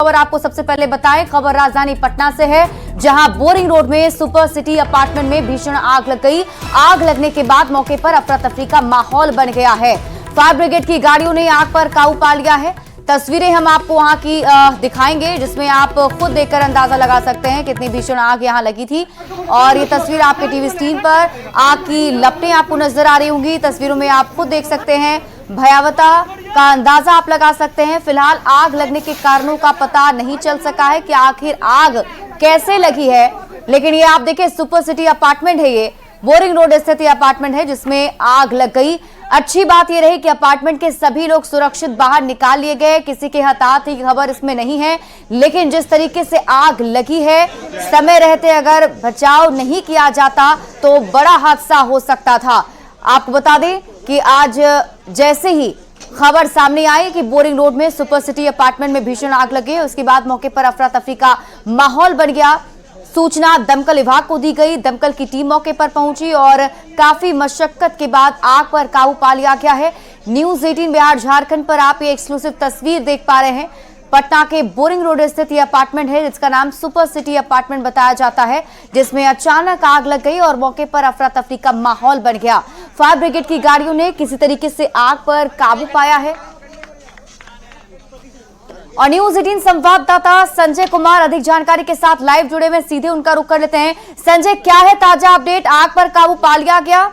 खबर आपको सबसे पहले बताएं। खबर राजधानी पटना से है, जहां बोरिंग रोड में सुपर सिटी अपार्टमेंट में भीषण आग लग गई। आग लगने के बाद मौके पर अफरा तफरी का माहौल बन गया है। फायर ब्रिगेड की गाड़ियों ने आग पर काबू पा लिया है। तस्वीरें हम आपको वहां की दिखाएंगे, जिसमें आप खुद देखकर अंदाजा लगा सकते हैं कितनी भीषण आग यहां लगी थी। और ये तस्वीर आपके टीवी स्क्रीन पर आग की लपटें आपको नजर आ रही होंगी। तस्वीरों में आप खुद देख सकते हैं, भयावता का अंदाजा आप लगा सकते हैं। फिलहाल आग लगने के कारणों का पता नहीं चल सका है कि आखिर आग कैसे लगी है, लेकिन ये आप देखिए सुपर सिटी अपार्टमेंट है, ये बोरिंग रोड स्थित अपार्टमेंट है जिसमें आग लग गई। अच्छी बात यह रही कि अपार्टमेंट के सभी लोग सुरक्षित बाहर निकाल लिए गए, किसी के हताहत की खबर इसमें नहीं है। लेकिन जिस तरीके से आग लगी है, समय रहते अगर बचाव नहीं किया जाता तो बड़ा हादसा हो सकता था। आपको बता दें कि आज जैसे ही खबर सामने आई कि बोरिंग रोड में सुपर सिटी अपार्टमेंट में भीषण आग लगी, उसके बाद मौके पर अफरा तफरी का माहौल बन गया। सूचना दमकल विभाग को दी गई, दमकल की टीम मौके पर पहुंची और काफी मशक्कत के बाद आग पर काबू पा लिया गया है। न्यूज़ 18 बिहार झारखंड पर आप ये एक्सक्लूसिव तस्वीर देख पा रहे हैं। पटना के बोरिंग रोड स्थित यह अपार्टमेंट है जिसका नाम सुपर सिटी अपार्टमेंट बताया जाता है, जिसमें अचानक आग लग गई और मौके पर अफरा तफरी का माहौल बन गया। फायर ब्रिगेड की गाड़ियों ने किसी तरीके से आग पर काबू पाया है। और न्यूज़ 18 संवाददाता संजय कुमार अधिक जानकारी के साथ लाइव जुड़े हुए, सीधे उनका रुख कर लेते हैं। संजय, क्या है ताजा अपडेट? आग पर काबू पा लिया गया?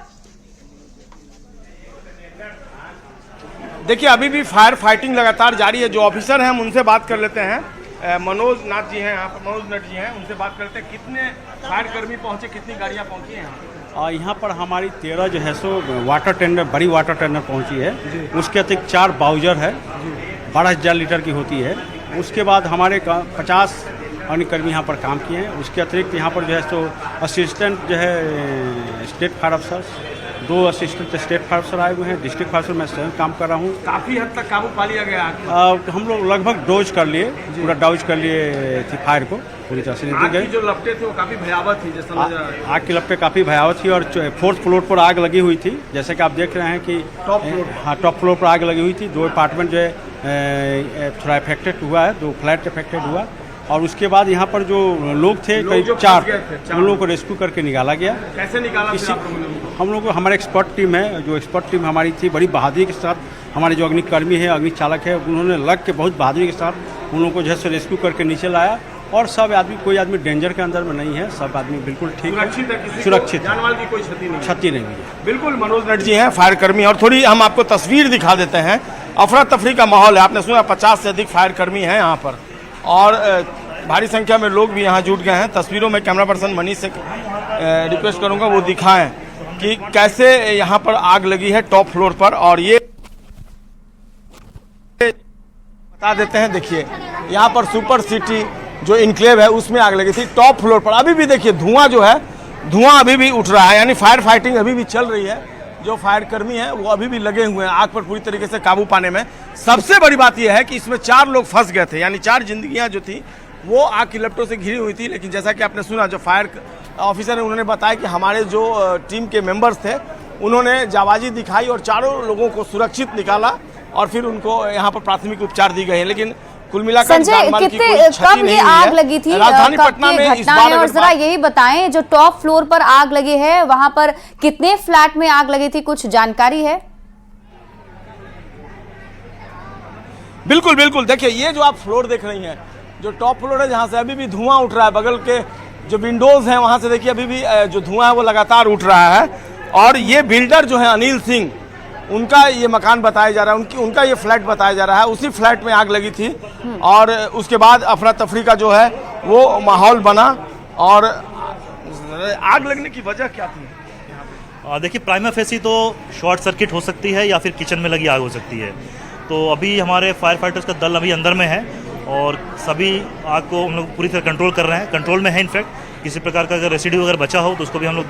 देखिए, अभी भी फायर फाइटिंग लगातार जारी है। जो ऑफिसर हैं हम उनसे बात कर लेते हैं। मनोज नाथ जी हैं यहाँ पर, मनोज नट जी हैं, उनसे बात करते हैं। कितने फायर कर्मी पहुंचे, कितनी गाड़ियां पहुंची हैं यहाँ पर? हमारी 13 जो है सो वाटर टेंडर, बड़ी वाटर टेंडर पहुंची है। उसके अतिरिक्त 4 बाउजर है, 12,000 लीटर की होती है। उसके बाद हमारे 50 अन्य कर्मी यहाँ पर काम किए हैं। उसके अतिरिक्त यहाँ पर जो है सो असिस्टेंट जो है स्टेट फायर अफसर, 2 असिस्टेंट स्टेट फायर अफसर आए हुए हैं। डिस्ट्रिक्ट फायर अफसर मैं स्वयं काम कर रहा हूँ। काफ़ी हद तक काबू पा लिया गया। हम लोग लगभग डोज कर लिए, पूरा डोज कर लिए थी फायर को पूरी तरह से। आग की जो लपटें थी वो काफ़ी भयावह थी, जैसा आग की लपटें काफ़ी भयावह थी और 4th फ्लोर पर आग लगी हुई थी। जैसे कि आप देख रहे हैं कि टॉप फ्लोर पर आग लगी हुई थी। 2 अपार्टमेंट जो है थोड़ा इफेक्टेड हुआ है, 2 फ्लैट इफेक्टेड हुआ। और उसके बाद यहाँ पर जो लोग थे करीब 4, उन लोगों को रेस्क्यू करके निकाला गया। कैसे निकाला? हम लोग को, हमारे एक्सपर्ट टीम है, जो एक्सपर्ट टीम हमारी थी, बड़ी बहादुरी के साथ हमारे जो अग्निकर्मी है, अग्नि चालक है, उन्होंने लग के बहुत बहादुरी के साथ उन लोगों को जो है रेस्क्यू करके नीचे लाया। और सब आदमी, कोई आदमी डेंजर के अंदर में नहीं है, सब आदमी बिल्कुल ठीक है, सुरक्षित, जानमाल की कोई क्षति नहीं है। बिल्कुल मनोज नट जी हैं, फायर कर्मी। और थोड़ी हम आपको तस्वीर दिखा देते हैं। अफरा तफरी का माहौल है। आपने सुना 50 से अधिक फायर कर्मी हैं यहाँ पर और भारी संख्या में लोग भी यहाँ जुट गए हैं। तस्वीरों में कैमरा पर्सन मनीष से रिक्वेस्ट करूँगा वो दिखाएं कि कैसे यहाँ पर आग लगी है टॉप फ्लोर पर। और ये बता देते हैं, देखिए यहाँ पर सुपर सिटी जो इनक्लेव है उसमें आग लगी थी टॉप फ्लोर पर। अभी भी देखिए धुआं जो है, धुआं अभी भी उठ रहा है, यानी फायर फाइटिंग अभी भी चल रही है। जो फायर कर्मी हैं वो अभी भी लगे हुए हैं आग पर पूरी तरीके से काबू पाने में। सबसे बड़ी बात यह है कि इसमें 4 लोग फंस गए थे, यानी 4 जिंदगियां जो थी वो आग की लपटों से घिरी हुई थी। लेकिन जैसा कि आपने सुना, जो फायर ऑफिसर है उन्होंने बताया कि हमारे जो टीम के मेंबर्स थे उन्होंने जाबाजी दिखाई और 4 लोगों को सुरक्षित निकाला और फिर उनको यहाँ पर प्राथमिक उपचार दी गए हैं। लेकिन कुल मिलाकर संजय, कितने कब ये आग लगी थी, राजधानी पटना में इस बार? और जरा यही बताएं, जो टॉप फ्लोर पर आग लगी है वहां पर कितने फ्लैट में आग लगी थी, कुछ जानकारी है? बिल्कुल बिल्कुल, देखिए ये जो आप फ्लोर देख रही हैं, जो टॉप फ्लोर है जहाँ से अभी भी धुआं उठ रहा है, बगल के जो विंडोज हैं वहाँ से देखिए अभी भी जो धुआं है वो लगातार उठ रहा है। और ये बिल्डर जो है अनिल सिंह, उनका ये मकान बताया जा रहा है, उनका ये फ्लैट बताया जा रहा है। उसी फ्लैट में आग लगी थी और उसके बाद अफरा तफरी का जो है वो माहौल बना। और आग लगने की वजह क्या थी? देखिए, प्राइमा फेसी तो शॉर्ट सर्किट हो सकती है या फिर किचन में लगी आग हो सकती है। तो अभी हमारे फायर फाइटर्स का दल अभी अंदर में है और सभी आग को हम लोग पूरी तरह कंट्रोल कर रहे हैं, कंट्रोल में है। इनफैक्ट किसी प्रकार का अगर रेसिड्यू अगर बचा हो तो उसको भी हम लोग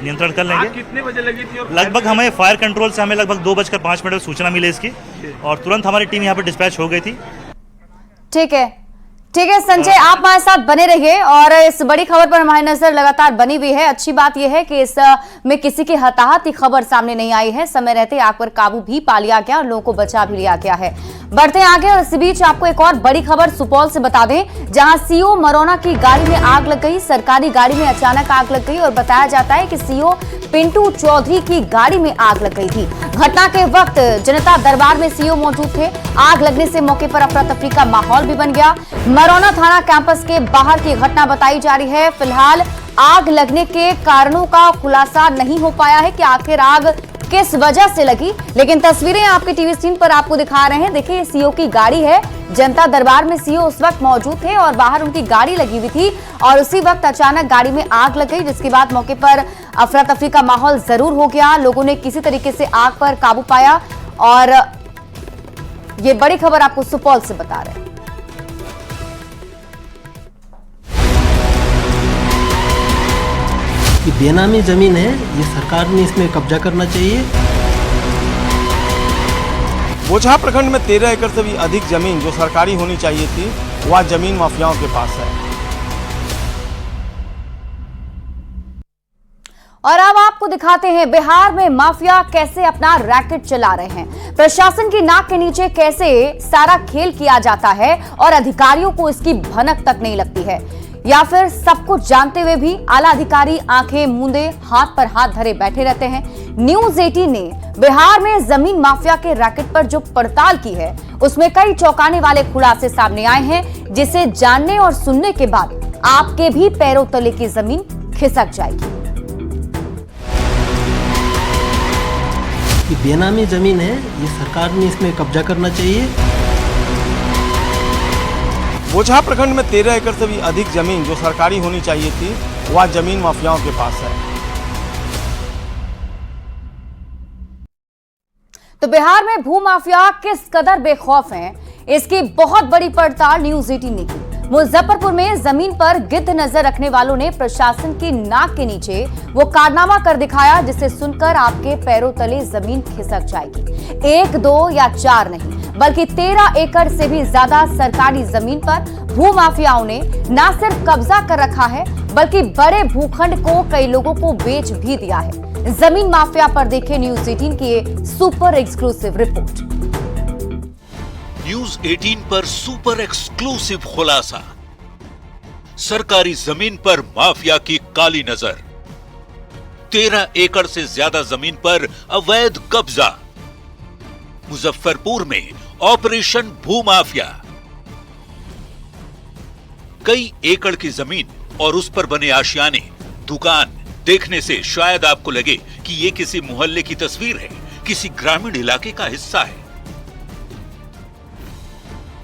नियंत्रण कर लेंगे। कितने बजे लगी थी? लगभग हमें फायर कंट्रोल से हमें लगभग 2:05 में सूचना मिली इसकी और तुरंत हमारी टीम यहाँ पर डिस्पैच हो गई थी। ठीक है, ठीक है संजय, आप हमारे साथ बने रहिए और इस बड़ी खबर पर हमारी नजर लगातार बनी हुई है। अच्छी बात यह है कि इस में किसी की हताहत की खबर सामने नहीं आई है। समय रहते आग पर काबू भी पा लिया गया और लोगों को बचा भी लिया गया है। बढ़ते हैं आगे और इसी बीच आपको एक और बड़ी खबर सुपौल से बता दें, जहां सीओ मरौना की गाड़ी में आग लग गई। सरकारी गाड़ी में अचानक आग लग गई और बताया जाता है कि सीओ पिंटू चौधरी की गाड़ी में आग लग गई थी। घटना के वक्त जनता दरबार में सीओ मौजूद थे। आग लगने से मौके पर अफरा तफरी का माहौल भी बन गया। मरौना थाना कैंपस के बाहर की घटना बताई जा रही है। फिलहाल आग लगने के कारणों का खुलासा नहीं हो पाया है कि आखिर आग किस वजह से लगी, लेकिन तस्वीरें आपके टीवी स्क्रीन पर आपको दिखा रहे हैं। देखिए, सीओ की गाड़ी है। जनता दरबार में सीओ उस वक्त मौजूद थे और बाहर उनकी गाड़ी लगी हुई थी और उसी वक्त अचानक गाड़ी में आग लग गई, जिसके बाद मौके पर अफरा तफरी का माहौल जरूर हो गया। लोगों ने किसी तरीके से आग पर काबू पाया और ये बड़ी खबर आपको सुपौल से बता रहे हैं। ये बेनामी जमीन है, ये सरकार ने इसमें कब्जा करना चाहिए। बोचहा प्रखंड में 13 एकड़ से भी अधिक जमीन जो सरकारी होनी चाहिए थी, वह जमीन माफियाओं के पास है। और अब आपको दिखाते हैं बिहार में माफिया कैसे अपना रैकेट चला रहे हैं। प्रशासन की नाक के नीचे कैसे सारा खेल किया जाता है और अधिकारियों को इसकी भनक तक नहीं लगती है, या फिर सब कुछ जानते हुए भी आला अधिकारी आंखें मूंदे हाथ पर हाथ धरे बैठे रहते हैं। न्यूज 18 ने बिहार में जमीन माफिया के रैकेट पर जो पड़ताल की है, उसमें कई चौंकाने वाले खुलासे सामने आए हैं, जिसे जानने और सुनने के बाद आपके भी पैरों तले की जमीन खिसक जाएगी। ये बेनामी जमीन है, ये सरकार ने इसमें कब्जा करना चाहिए। बोचहा प्रखंड में 13 एकड़ से भी अधिक जमीन जो सरकारी होनी चाहिए थी, वह जमीन माफियाओं के पास है। तो बिहार में भूमाफिया किस कदर बेखौफ हैं, इसकी बहुत बड़ी पड़ताल न्यूज 18 ने की। मुजफ्फरपुर में जमीन पर गिद्ध नजर रखने वालों ने प्रशासन की नाक के नीचे वो कारनामा कर दिखाया, जिसे सुनकर आपके पैरों तले जमीन खिसक जाएगी। 1, 2 या 4 नहीं, बल्कि 13 एकड़ से भी ज्यादा सरकारी जमीन पर भूमाफियाओं ने न सिर्फ कब्जा कर रखा है, बल्कि बड़े भूखंड को कई लोगों को बेच भी दिया है। जमीन माफिया पर देखें न्यूज 18 की ये सुपर एक्सक्लूसिव रिपोर्ट। न्यूज 18 पर सुपर एक्सक्लूसिव खुलासा। सरकारी जमीन पर माफिया की काली नजर। 13 एकड़ से ज्यादा जमीन पर अवैध कब्जा। मुजफ्फरपुर में ऑपरेशन भूमाफिया। कई एकड़ की जमीन और उस पर बने आशियाने, दुकान देखने से शायद आपको लगे कि ये किसी मोहल्ले की तस्वीर है, किसी ग्रामीण इलाके का हिस्सा है,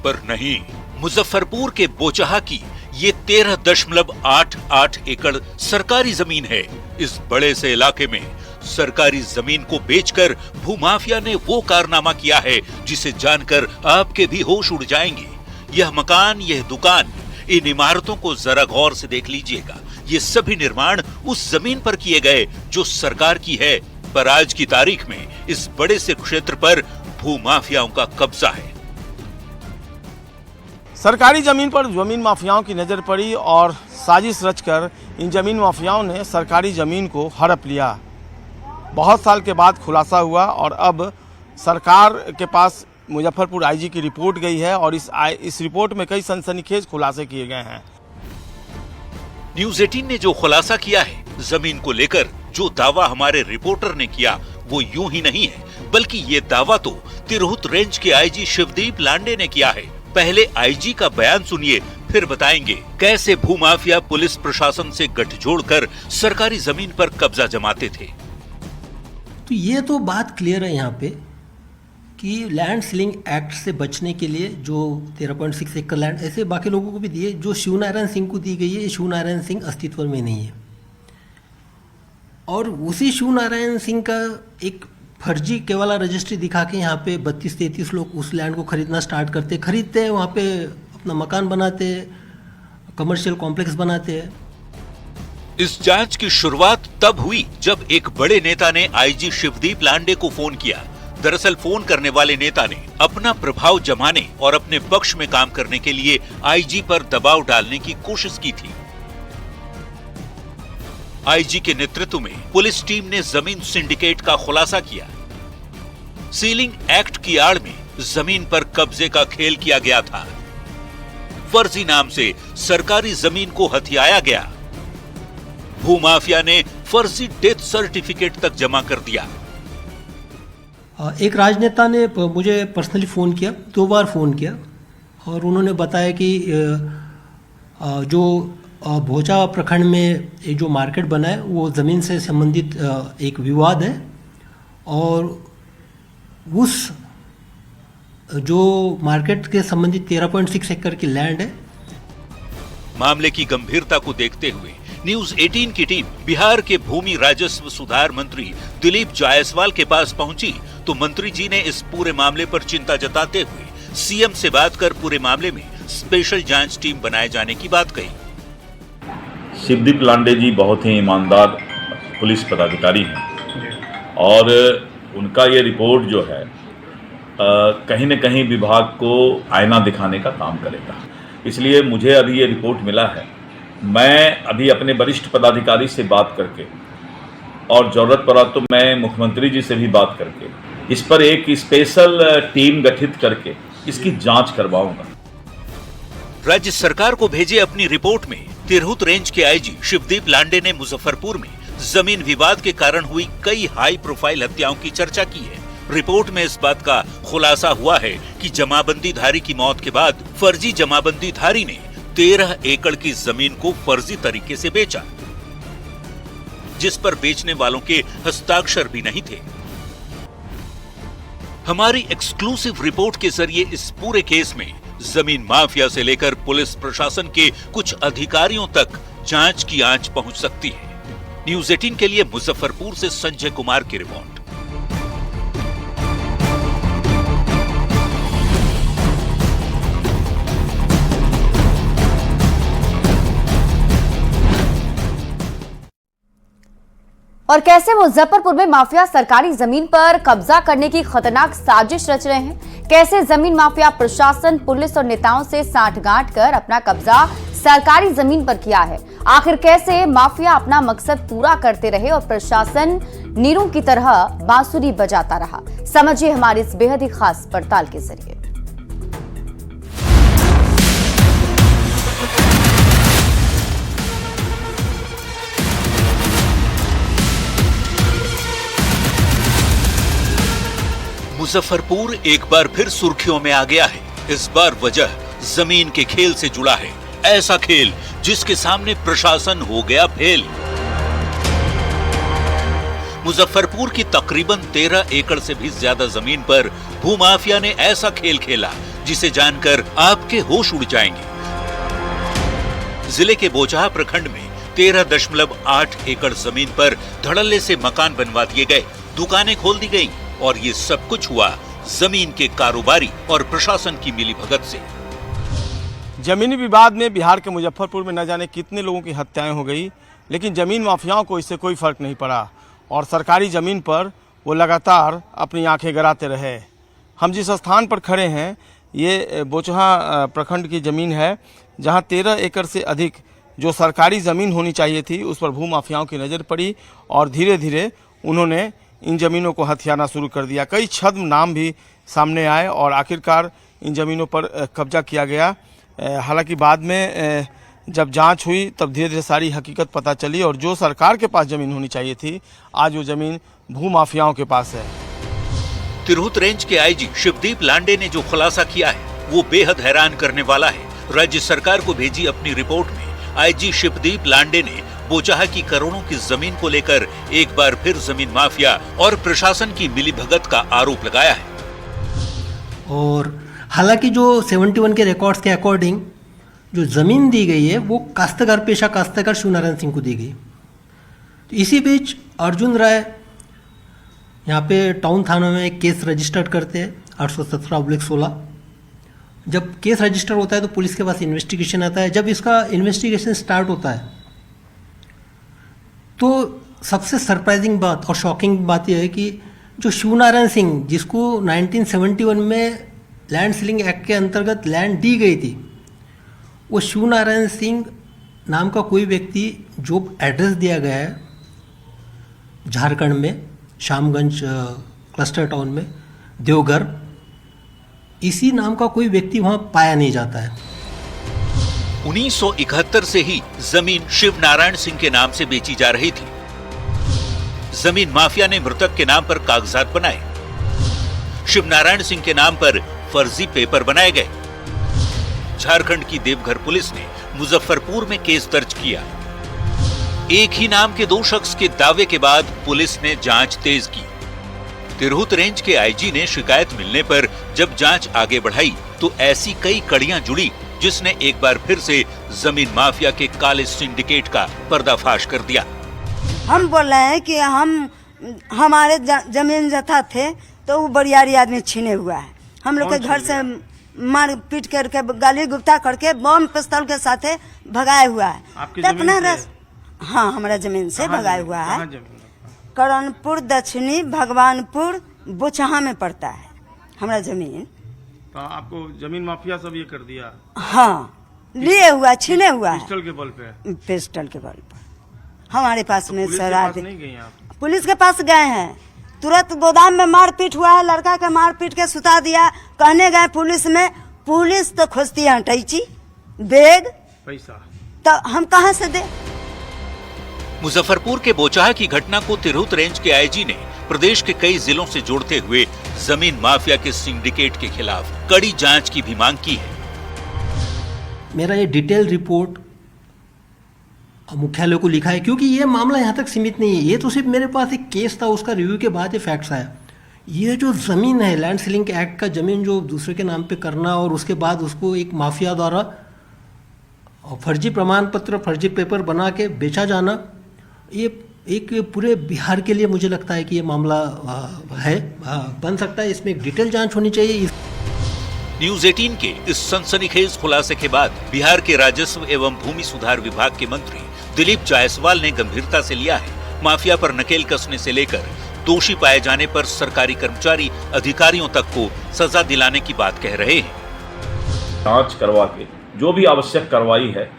पर नहीं। मुजफ्फरपुर के बोचहा की ये 13.88 एकड़ सरकारी जमीन है। इस बड़े से इलाके में सरकारी जमीन को बेचकर भूमाफिया ने वो कारनामा किया है जिसे जानकर आपके भी होश उड़ जाएंगे। यह मकान, यह दुकान, इन इमारतों को जरा गौर से देख लीजिएगा। ये सभी निर्माण उस जमीन पर किए गए जो सरकार की है, पर आज की तारीख में इस बड़े से क्षेत्र पर भूमाफियाओं का कब्जा है। सरकारी जमीन पर जमीन माफियाओं की नजर पड़ी और साजिश रचकर इन जमीन माफियाओं ने सरकारी जमीन को हड़प लिया। बहुत साल के बाद खुलासा हुआ और अब सरकार के पास मुजफ्फरपुर आईजी की रिपोर्ट गई है और इस रिपोर्ट में कई सनसनीखेज खुलासे किए गए हैं। न्यूज 18 ने जो खुलासा किया है जमीन को लेकर, जो दावा हमारे रिपोर्टर ने किया वो यूं ही नहीं है, बल्कि ये दावा तो तिरहुत रेंज के आईजी शिवदीप लांडे ने किया है। पहले आईजी का बयान सुनिए, फिर बताएंगे कैसे भूमाफिया पुलिस प्रशासन से गठजोड़ कर सरकारी जमीन पर कब्जा जमाते थे। तो ये तो बात क्लियर है यहाँ पे कि लैंड सीलिंग एक्ट से बचने के लिए जो 13.6 एकड़ लैंड ऐसे बाकी लोगों को भी दिए, जो शिवनारायण सिंह को दी गई है, ये शिवनारायण सिंह अस्तित्व में नहीं है। और उसी शिवनारायण सिंह का एक फर्जी केवला रजिस्ट्री दिखा के यहाँ पे 32-33 लोग उस लैंड को खरीदना स्टार्ट खरीदते हैं, वहाँ पे अपना मकान बनाते हैं, कमर्शियल कॉम्प्लेक्स बनाते हैं। इस जांच की शुरुआत तब हुई जब एक बड़े नेता ने आईजी शिवदीप लांडे को फोन किया। दरअसल फोन करने वाले नेता ने अपना प्रभाव जमाने और अपने पक्ष में काम करने के लिए आईजी पर दबाव डालने की कोशिश की थी। आईजी के नेतृत्व में पुलिस टीम ने जमीन सिंडिकेट का खुलासा किया। सीलिंग एक्ट की आड़ में जमीन पर कब्जे का खेल किया गया था। फर्जी नाम से सरकारी जमीन को हथियाया गया। भूमाफिया ने फर्जी डेथ सर्टिफिकेट तक जमा कर दिया। एक राजनेता ने मुझे पर्सनली फ़ोन किया, 2 बार फ़ोन किया, और उन्होंने बताया कि जो भोजा प्रखंड में ये जो मार्केट बना है वो ज़मीन से संबंधित एक विवाद है, और उस जो मार्केट के संबंधित 13.6 एकड़ की लैंड है। मामले की गंभीरता को देखते हुए न्यूज 18 की टीम बिहार के भूमि राजस्व सुधार मंत्री दिलीप जायसवाल के पास पहुंची तो मंत्री जी ने इस पूरे मामले पर चिंता जताते हुए सीएम से बात कर पूरे मामले में स्पेशल जांच टीम बनाए जाने की बात कही। शिवदीप लांडे जी बहुत ही ईमानदार पुलिस पदाधिकारी हैं और उनका ये रिपोर्ट जो है कहीं न कहीं विभाग को आईना दिखाने का काम करेगा। इसलिए मुझे अभी ये रिपोर्ट मिला है, मैं अभी अपने वरिष्ठ पदाधिकारी से बात करके और जरूरत पड़ा तो मैं मुख्यमंत्री जी से भी बात करके इस पर एक स्पेशल टीम गठित करके इसकी जांच करवाऊंगा। राज्य सरकार को भेजे अपनी रिपोर्ट में तिरहुत रेंज के आईजी शिवदीप लांडे ने मुजफ्फरपुर में जमीन विवाद के कारण हुई कई हाई प्रोफाइल हत्याओं की चर्चा की है। रिपोर्ट में इस बात का खुलासा हुआ है कि जमाबंदीधारी की मौत के बाद फर्जी जमाबंदीधारी ने 13 एकड़ की जमीन को फर्जी तरीके से बेचा, जिस पर बेचने वालों के हस्ताक्षर भी नहीं थे। हमारी एक्सक्लूसिव रिपोर्ट के जरिए इस पूरे केस में जमीन माफिया से लेकर पुलिस प्रशासन के कुछ अधिकारियों तक जांच की आंच पहुंच सकती है। न्यूज 18 के लिए मुजफ्फरपुर से संजय कुमार की रिपोर्ट। और कैसे मुजफ्फरपुर में माफिया सरकारी जमीन पर कब्जा करने की खतरनाक साजिश रच रहे हैं। कैसे जमीन माफिया प्रशासन, पुलिस और नेताओं से साठगांठ कर अपना कब्जा सरकारी जमीन पर किया है। आखिर कैसे माफिया अपना मकसद पूरा करते रहे और प्रशासन नीरों की तरह बांसुरी बजाता रहा। समझिए हमारी इस बेहद ही खास पड़ताल के जरिए। मुजफ्फरपुर एक बार फिर सुर्खियों में आ गया है। इस बार वजह जमीन के खेल से जुड़ा है। ऐसा खेल जिसके सामने प्रशासन हो गया फेल। मुजफ्फरपुर की तकरीबन 13 एकड़ से भी ज्यादा जमीन पर भूमाफिया ने ऐसा खेल खेला जिसे जानकर आपके होश उड़ जाएंगे। जिले के बोचहा प्रखंड में 13.8 एकड़ जमीन पर धड़ल्ले से मकान बनवा दिए गए, दुकानें खोल दी गई और ये सब कुछ हुआ जमीन के कारोबारी और प्रशासन की मिलीभगत से। जमीनी विवाद में बिहार के मुजफ्फरपुर में न जाने कितने लोगों की हत्याएं हो गई, लेकिन जमीन माफियाओं को इससे कोई फर्क नहीं पड़ा और सरकारी जमीन पर वो लगातार अपनी आंखें गड़ाते रहे। हम जिस स्थान पर खड़े हैं ये बोचहा प्रखंड की जमीन है, जहां 13 एकड़ से अधिक जो सरकारी ज़मीन होनी चाहिए थी उस पर भूमाफियाओं की नज़र पड़ी और धीरे धीरे उन्होंने इन ज़मीनों को हथियाना शुरू कर दिया। कई छद्म नाम भी सामने आए और आखिरकार इन ज़मीनों पर कब्जा किया गया। हालांकि बाद में जब जांच हुई तब धीरे धीरे सारी हकीकत पता चली और जो सरकार के पास ज़मीन होनी चाहिए थी आज वो ज़मीन भूमाफियाओं के पास है। तिरहुत रेंज के आईजी शिवदीप लांडे ने जो खुलासा किया है वो बेहद हैरान करने वाला है। राज्य सरकार को भेजी अपनी रिपोर्ट में आईजी शिवदीप लांडे ने बोचहा की करोड़ों की जमीन को लेकर एक बार फिर जमीन माफिया और प्रशासन की मिलीभगत का आरोप लगाया है। और हालांकि जो 71 के रिकॉर्ड्स के अकॉर्डिंग जो ज़मीन दी गई है वो काश्तकार पेशा काश्तकार शिवनारायण सिंह को दी गई। तो इसी बीच अर्जुन राय यहाँ पे टाउन थाना में एक केस रजिस्टर्ड करते हैं 817/16। जब केस रजिस्टर होता है तो पुलिस के पास इन्वेस्टिगेशन आता है। जब इसका इन्वेस्टिगेशन स्टार्ट होता है तो सबसे सरप्राइजिंग बात और शॉकिंग बात यह है कि जो शिवनारायण सिंह जिसको 1971 में लैंड सीलिंग एक्ट के अंतर्गत लैंड दी गई थी, वो शिवनारायण सिंह नाम का कोई व्यक्ति जो एड्रेस दिया गया है झारखंड में शामगंज क्लस्टर टाउन में देवघर, इसी नाम का कोई व्यक्ति वहाँ पाया नहीं जाता है। 1971 से ही जमीन शिव नारायण सिंह के नाम से बेची जा रही थी। जमीन माफिया ने मृतक के नाम पर कागजात बनाए, शिव नारायण सिंह के नाम पर फर्जी पेपर बनाए गए। झारखंड की देवघर पुलिस ने मुजफ्फरपुर में केस दर्ज किया। एक ही नाम के 2 शख्स के दावे के बाद पुलिस ने जांच तेज की। तिरहुत रेंज के आईजी ने शिकायत मिलने पर जब जांच आगे बढ़ाई तो ऐसी कई कड़ियां जुड़ी जिसने एक बार फिर से जमीन माफिया के काले सिंडिकेट का पर्दाफाश कर दिया। हम बोल रहे हैं कि हमारे जमीन जथा थे तो वो बरियारी आदमी छीने हुआ है। हम लोग के घर से मार पीट करके गाली गुप्ता करके बम पिस्तौल के साथ भगाया हुआ है। आपकी तो जमीन अपना से? हाँ, हमारा जमीन से भगाया हुआ है। करणपुर दक्षिणी भगवानपुर बोचहा में पड़ता है हमारा जमीन। तो आपको जमीन माफिया सब ये कर दिया? हाँ, लिए हुआ, छीने हुआ है पिस्टल के बल पे। पिस्टल के बल पर हमारे पास में पुलिस के शराब पास नहीं गई आप? पुलिस के पास गए हैं, तुरंत गोदाम में मारपीट हुआ है, लड़का के मारपीट के सुता दिया। कहने गए पुलिस में, पुलिस तो खोजती है हटैची बैग पैसा, तो हम कहाँ से दे। मुजफ्फरपुर के बोचाहा की घटना को तिरहुत रेंज के आईजी ने प्रदेश के कई जिलों से जोड़ते हुए जमीन माफिया के सिंडिकेट के खिलाफ कड़ी जांच की भी मांग की है। मेरा ये डिटेल रिपोर्ट मुख्यालय को लिखा है, क्योंकि ये मामला यहाँ तक सीमित नहीं है। ये तो सिर्फ मेरे पास एक केस था, उसका रिव्यू के बाद ये फैक्ट्स आया। ये जो ज़मीन है, लैंड सीलिंग एक्ट का ज़मीन जो दूसरे के नाम पे करना और उसके बाद उसको एक माफिया द्वारा फर्जी प्रमाण पत्र, फर्जी पेपर बना के बेचा जाना, ये एक पूरे बिहार के लिए मुझे लगता है कि ये मामला बन सकता है। इसमें एक डिटेल जांच होनी चाहिए। न्यूज 18 के इस सनसनीखेज खुलासे के बाद बिहार के राजस्व एवं भूमि सुधार विभाग के मंत्री दिलीप जायसवाल ने गंभीरता से लिया है। माफिया पर नकेल कसने से लेकर दोषी पाए जाने पर सरकारी कर्मचारी अधिकारियों तक को सजा दिलाने की बात कह रहे हैं। जांच करवा के जो भी आवश्यक कार्रवाई है,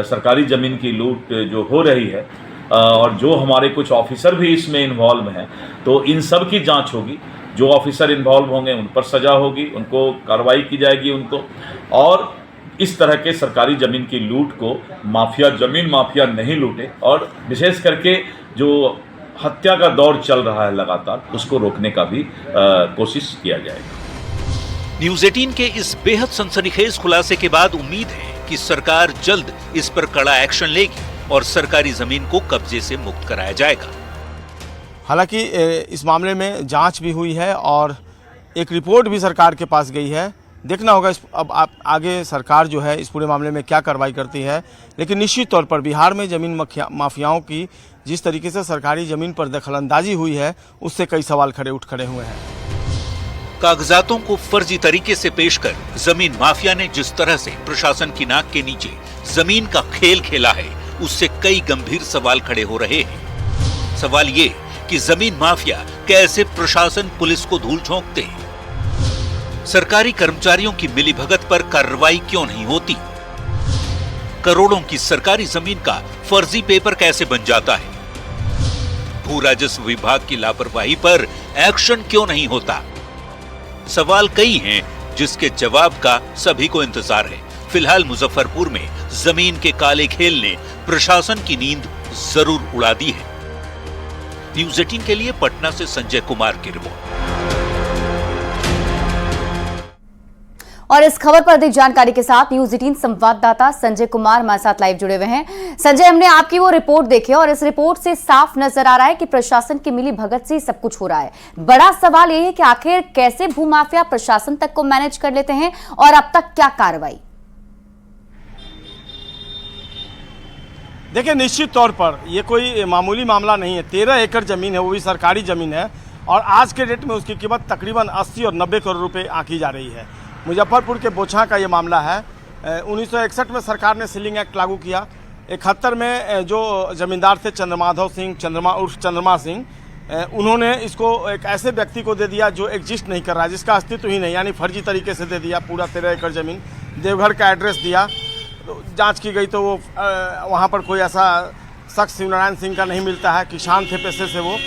सरकारी जमीन की लूट जो हो रही है और जो हमारे कुछ ऑफिसर भी इसमें इन्वॉल्व हैं, तो इन सब की जांच होगी। जो ऑफिसर इन्वॉल्व होंगे उन पर सजा होगी, उनको कार्रवाई की जाएगी उनको। और इस तरह के सरकारी ज़मीन की लूट को जमीन माफिया नहीं लूटे, और विशेष करके जो हत्या का दौर चल रहा है लगातार, उसको रोकने का भी कोशिश किया जाएगा। न्यूज 18 के इस बेहद सनसनीखेज खुलासे के बाद उम्मीद है कि सरकार जल्द इस पर कड़ा एक्शन लेगी और सरकारी जमीन को कब्जे से मुक्त कराया जाएगा। हालांकि इस मामले में जांच भी हुई है और एक रिपोर्ट भी सरकार के पास गई है। देखना होगा अब आगे सरकार जो है इस पूरे मामले में क्या कार्रवाई करती है। लेकिन निश्चित तौर पर बिहार में जमीन माफियाओं की जिस तरीके से सरकारी जमीन पर दखलंदाजी हुई है, उससे कई सवाल उठ खड़े हुए हैं। कागजातों को फर्जी तरीके से पेश कर जमीन माफिया ने जिस तरह से प्रशासन की नाक के नीचे जमीन का खेल खेला है, उससे कई गंभीर सवाल खड़े हो रहे हैं। सवाल ये कि जमीन माफिया कैसे प्रशासन पुलिस को धूल झोंकते हैं। सरकारी कर्मचारियों की मिलीभगत पर कार्रवाई क्यों नहीं होती? करोड़ों की सरकारी जमीन का फर्जी पेपर कैसे बन जाता है? भू राजस्व विभाग की लापरवाही पर एक्शन क्यों नहीं होता? सवाल कई हैं जिसके जवाब का सभी को इंतजार है। फिलहाल मुजफ्फरपुर में जमीन के काले खेल ने प्रशासन की नींद जरूर उड़ा दी है। न्यूज 18 के लिए पटना से संजय कुमार की रिपोर्ट। और इस खबर पर अधिक जानकारी के साथ न्यूज 18 संवाददाता संजय कुमार हमारे साथ लाइव जुड़े हुए हैं। संजय, हमने आपकी वो रिपोर्ट देखी और इस रिपोर्ट से साफ नजर आ रहा है कि प्रशासन की मिली भगत से सब कुछ हो रहा है। बड़ा सवाल ये है कि आखिर कैसे भूमाफिया प्रशासन तक को मैनेज कर लेते हैं और अब तक क्या कार्रवाई? देखिए, निश्चित तौर पर यह कोई मामूली मामला नहीं है। 13 एकड़ जमीन है, वो भी सरकारी जमीन है, और आज के डेट में उसकी कीमत तकरीबन 80 और 90 करोड़ रुपए आंकी जा रही है। मुजफ्फरपुर के बोचहा का ये मामला है। 1961 में सरकार ने सीलिंग एक्ट लागू किया। 71 में जो जमींदार थे चंद्रमाधव सिंह, चंद्रमा सिंह, उन्होंने इसको एक ऐसे व्यक्ति को दे दिया जो एग्जिस्ट नहीं कर रहा है, जिसका अस्तित्व ही नहीं, यानी फर्जी तरीके से दे दिया पूरा 13 एकड़ ज़मीन। देवघर का एड्रेस दिया, तो जांच की गई तो वो वहाँ पर कोई ऐसा शख्स शिवनारायण सिंह का नहीं मिलता है, किसान थे पेशे से वो।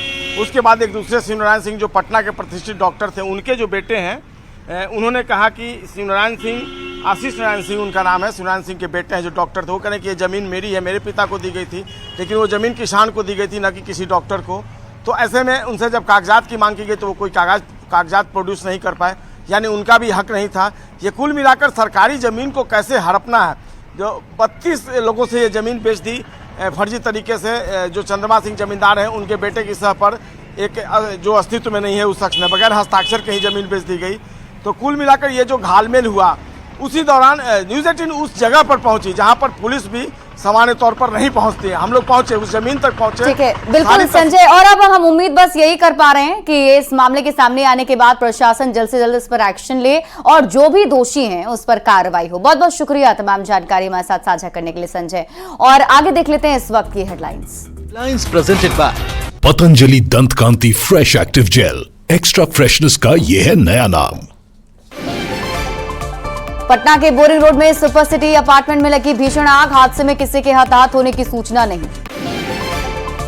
उसके बाद एक दूसरे शिवनारायण सिंह जो पटना के प्रतिष्ठित डॉक्टर थे, उनके जो बेटे हैं उन्होंने कहा कि शिवनारायण सिंह, आशीष नारायण सिंह उनका नाम है, शिवनारायण सिंह के बेटे हैं जो डॉक्टर थे, वो कह रहे कि ये ज़मीन मेरी है, मेरे पिता को दी गई थी, लेकिन वो ज़मीन किसान को दी गई थी, न कि किसी डॉक्टर को। तो ऐसे में उनसे जब कागजात की मांग की गई तो वो कोई कागजात प्रोड्यूस नहीं कर पाए, यानी उनका भी हक नहीं था। ये कुल मिलाकर सरकारी ज़मीन को कैसे हड़पना है, जो 32 लोगों से ये ज़मीन बेच दी फर्जी तरीके से, जो चंद्रमा सिंह जमींदार हैं उनके बेटे की सह पर, एक जो अस्तित्व में नहीं है उस शख्स ने बगैर हस्ताक्षर के ही ज़मीन बेच दी गई। तो कुल मिलाकर ये जो घालमेल हुआ, उसी दौरान न्यूज़ 18 उस जगह पर पहुंची जहां पर पुलिस भी सामान्य तौर पर नहीं पहुंचती है। हम लोग पहुंचे, उस जमीन तक पहुंचे। ठीक है, बिल्कुल संजय, और अब हम उम्मीद बस यही कर पा रहे हैं कि इस मामले के सामने आने के बाद प्रशासन जल्द से जल्द इस पर एक्शन ले और जो भी दोषी हैं उस पर कार्रवाई हो। बहुत बहुत शुक्रिया तमाम जानकारी हमारे साथ साझा करने के लिए संजय। और आगे देख लेते हैं इस वक्त की headlines presented by Patanjali Dant Kanti fresh active gel. Extra freshness का ये है नया नाम। पटना के बोरिंग रोड में सुपर सिटी अपार्टमेंट में लगी भीषण आग, हादसे में किसी के हताहत होने की सूचना नहीं।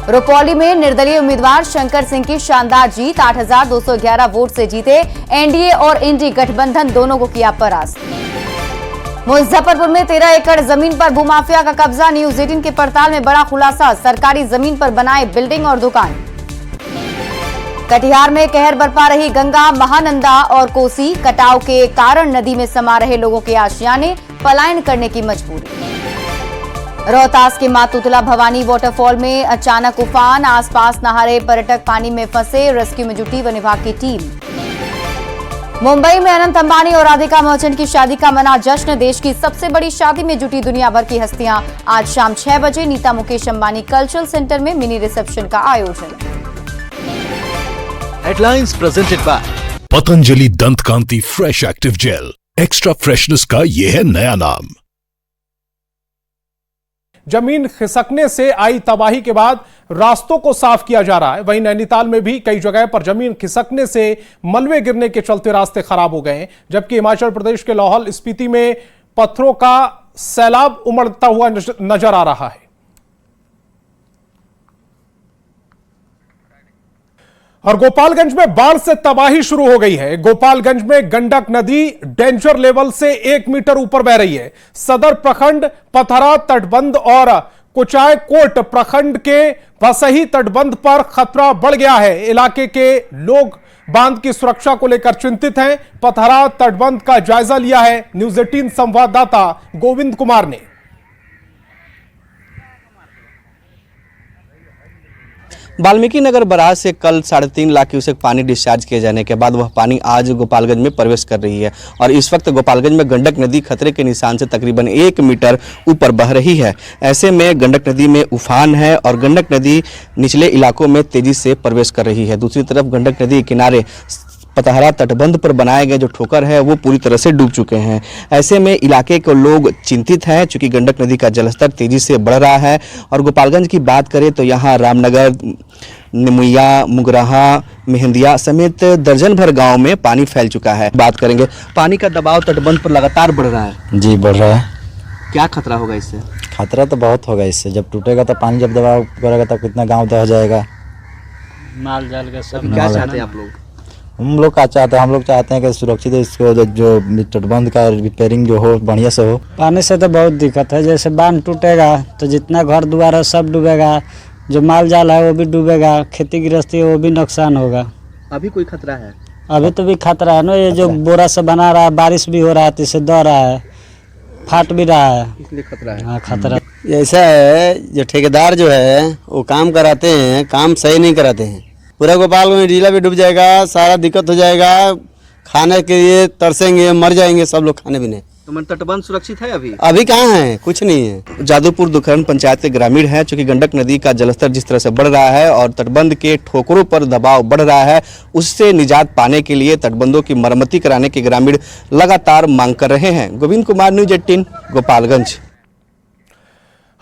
रुपौली में निर्दलीय उम्मीदवार शंकर सिंह की शानदार जीत, 8,211 वोट से जीते। एनडीए और इंडी गठबंधन दोनों को किया परास्त। मुजफ्फरपुर में 13 एकड़ जमीन पर भूमाफिया का कब्जा, न्यूज़ 18 के पड़ताल में बड़ा खुलासा, सरकारी जमीन पर बनाए बिल्डिंग और दुकान। कटिहार में कहर बरपा रही गंगा, महानंदा और कोसी, कटाव के कारण नदी में समा रहे लोगों के आशियाने, पलायन करने की मजबूरी। रोहतास के मां तुतला भवानी वाटरफॉल में अचानक उफान, आसपास नहा रहे पर्यटक पानी में फंसे, रेस्क्यू में जुटी वन विभाग की टीम। मुंबई में अनंत अंबानी और राधिका मर्चेंट की शादी का मना जश्न, देश की सबसे बड़ी शादी में जुटी दुनिया भर की हस्तियां। आज शाम 6 बजे नीता मुकेश अंबानी कल्चरल सेंटर में मिनी रिसेप्शन का आयोजन। Headlines presented by Patanjali Dant Kanti fresh active gel. Extra freshness का ये है नया नाम। जमीन खिसकने से आई तबाही के बाद रास्तों को साफ किया जा रहा है। वहीं नैनीताल में भी कई जगह पर जमीन खिसकने से मलबे गिरने के चलते रास्ते खराब हो गए हैं, जबकि हिमाचल प्रदेश के लाहौल स्पीति में पत्थरों का सैलाब उमड़ता हुआ नजर आ रहा है। और गोपालगंज में बाढ़ से तबाही शुरू हो गई है। गोपालगंज में गंडक नदी डेंजर लेवल से 1 मीटर ऊपर बह रही है। सदर प्रखंड, पथरा तटबंध और कुचाय कोट प्रखंड के वसही तटबंध पर खतरा बढ़ गया है। इलाके के लोग बांध की सुरक्षा को लेकर चिंतित हैं। पथरा तटबंध का जायजा लिया है न्यूज़ 18 संवाददाता गोविंद कुमार ने। वाल्मीकि नगर बराज से कल 3.5 लाख क्यूसेक पानी डिस्चार्ज किए जाने के बाद वह पानी आज गोपालगंज में प्रवेश कर रही है और इस वक्त गोपालगंज में गंडक नदी खतरे के निशान से तकरीबन 1 मीटर ऊपर बह रही है। ऐसे में गंडक नदी में उफान है और गंडक नदी निचले इलाकों में तेजी से प्रवेश कर रही है। दूसरी तरफ गंडक नदी के किनारे पतहरा तटबंध पर बनाए गए जो ठोकर है वो पूरी तरह से डूब चुके हैं। ऐसे में इलाके के लोग चिंतित हैं क्योंकि गंडक नदी का जलस्तर तेजी से बढ़ रहा है। और गोपालगंज की बात करें तो यहाँ रामनगर, निमुया, मुगराहा, मेहंदिया समेत दर्जन भर गाँव में पानी फैल चुका है। बात करेंगे, पानी का दबाव तटबंध पर लगातार बढ़ रहा है। जी बढ़ रहा है। क्या खतरा होगा इससे? खतरा तो बहुत होगा इससे। जब टूटेगा तो पानी जब दबाव करेगा तब कितना गाँव दह जाएगा, माल जाल का सब। क्या चाहते हैं आप लोग? हम लोग का चाहते हैं, हम लोग चाहते हैं कि सुरक्षित इसको जो तटबंध का रिपेयरिंग जो हो बढ़िया से हो। पानी से तो बहुत दिक्कत है, जैसे बांध टूटेगा तो जितना घर द्वार है सब डूबेगा, जो माल जाल है वो भी डूबेगा, खेती गृहस्थी है वो भी नुकसान होगा। अभी कोई खतरा है? अभी तो भी खतरा है ना, ये जो बोरा से बना रहा है, बारिश भी हो रहा है तो इससे दह रहा है, फाट भी रहा है, इसलिए खतरा है। हाँ खतरा। ऐसा है जो ठेकेदार जो है वो काम कराते हैं, काम सही नहीं कराते हैं। पूरा गोपालगंज में जिला भी डूब जाएगा, सारा दिक्कत हो जाएगा, खाने के लिए तरसेंगे, मर जाएंगे सब लोग खाने पीने। तो मन तटबंध सुरक्षित है अभी? अभी कहाँ है, कुछ नहीं है। जादूपुर दुखरन पंचायत के ग्रामीण है, चूंकि गंडक नदी का जलस्तर जिस तरह से बढ़ रहा है और तटबंध के ठोकरों पर दबाव बढ़ रहा है, उससे निजात पाने के लिए तटबंधों की मरम्मती कराने के ग्रामीण लगातार मांग कर रहे हैं। गोविंद कुमार, न्यूज़ 18 गोपालगंज।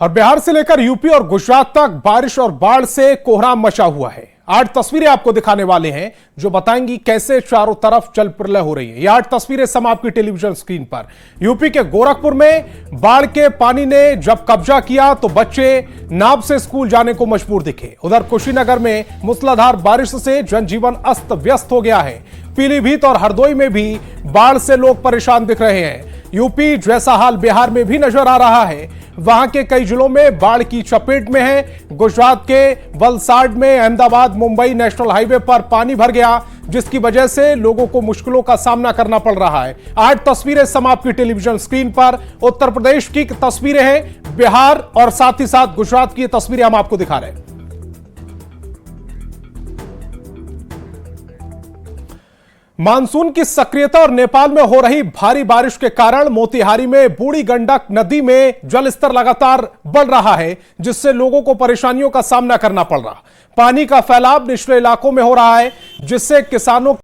और बिहार से लेकर यूपी और गुजरात तक बारिश और बाढ़ से कोहराम मचा हुआ है। 8 तस्वीरें आपको दिखाने वाले हैं जो बताएंगी कैसे चारों तरफ जल प्रलय हो रही है। ये 8 तस्वीरें सम आपकी टेलीविजन स्क्रीन पर। यूपी के गोरखपुर में बाढ़ के पानी ने जब कब्जा किया तो बच्चे नाव से स्कूल जाने को मजबूर दिखे। उधर कुशीनगर में मूसलाधार बारिश से जनजीवन अस्त व्यस्त हो गया है। पीलीभीत और हरदोई में भी बाढ़ से लोग परेशान दिख रहे हैं। यूपी जैसा हाल बिहार में भी नजर आ रहा है। वहां के कई जिलों में बाढ़ की चपेट में है। गुजरात के वलसाड में अहमदाबाद मुंबई नेशनल हाईवे पर पानी भर गया, जिसकी वजह से लोगों को मुश्किलों का सामना करना पड़ रहा है। 8 तस्वीरें समाप्त की टेलीविजन स्क्रीन पर उत्तर प्रदेश की तस्वीरें हैं, बिहार और साथ ही साथ गुजरात की तस्वीरें हम आपको दिखा रहे हैं। मानसून की सक्रियता और नेपाल में हो रही भारी बारिश के कारण मोतिहारी में बूढ़ी गंडक नदी में जलस्तर लगातार बढ़ रहा है, जिससे लोगों को परेशानियों का सामना करना पड़ रहा। पानी का फैलाव निचले इलाकों में हो रहा है, जिससे किसानों